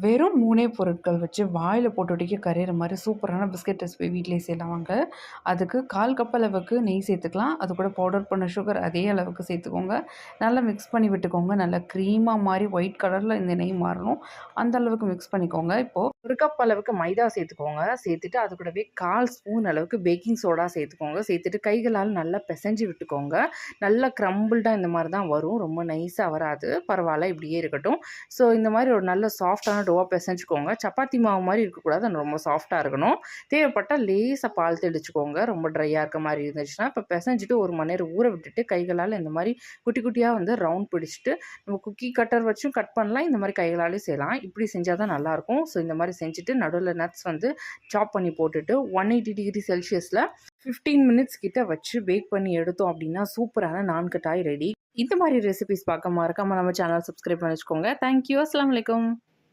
வெறும் 3 பொருட்கள் வச்சு வாயில போட்டுட்டிக்க கரையிற மாரி சூப்பரான பிஸ்கட் ரெசிபி வீட்லயே செய்யலாம் வாங்க. அதுக்கு 1/4 கப் அளவுக்கு நெய் சேர்த்துக்கலாம். அது கூட பவுடர் பண்ண சுகர் அதே அளவுக்கு சேர்த்துக்கோங்க. நல்லா மிக்ஸ் பண்ணி விட்டுக்கோங்க. நல்லா க்ரீமா மாறி ஒயிட் கலரில் இந்த நெய் மாறணும். அந்த அளவுக்கு மிக்ஸ் பண்ணிக்கோங்க. இப்போது 1 கப் அளவுக்கு மைதா சேர்த்துக்கோங்க. சேர்த்துட்டு அது கூடவே 1/4 ஸ்பூன் அளவுக்கு பேக்கிங் சோடா சேர்த்துக்கோங்க. சேர்த்துட்டு கைகளால் நல்லா பிசைஞ்சு விட்டுக்கோங்க. நல்லா க்ரம்பிள்டாக இந்த மாதிரி தான் வரும். ரொம்ப நைஸாக வராது. பரவாயில்ல, இப்படியே இருக்கட்டும். ஸோ இந்த மாதிரி ஒரு நல்ல சாஃப்டான டோவாக பிசைஞ்சுக்கோங்க. சப்பாத்தி மாவு மாதிரி இருக்கக்கூடாது, ரொம்ப சாஃப்டாக இருக்கணும். தேவைப்பட்டால் லேசாக பால் தெளிச்சுக்கோங்க. ரொம்ப ட்ரையாக இருக்க மாதிரி இருந்துச்சுன்னா. இப்போ பிசைஞ்சிட்டு 1 மணி நேரம் ஊற விட்டுட்டு கைகளால் இந்த மாதிரி குட்டி குட்டியாக வந்து ரவுண்ட் பிடிச்சிட்டு நம்ம குக்கி கட்டர் வச்சும் கட் பண்ணலாம். இந்த மாதிரி கைகளாலே செய்யலாம். இப்படி செஞ்சால் தான் நல்லாயிருக்கும். ஸோ இந்த மாதிரி செஞ்சுட்டு நடுவில் நட்ஸ் வந்து சாப் பண்ணி போட்டுட்டு 180 டிகிரி செல்சியஸில் 15 மினிட்ஸ் கிட்ட வச்சு பேக் பண்ணி எடுத்தோம் அப்படின்னா சூப்பரான நான் கட்டாய் ரெடி. இந்த மாதிரி ரெசிபிஸ் பார்க்க மறக்காம நம்ம சேனல் சப்ஸ்கிரைப் பண்ணி வச்சுக்கோங்க. தேங்க்யூ. அஸ்ஸலாமு அலைக்கும்.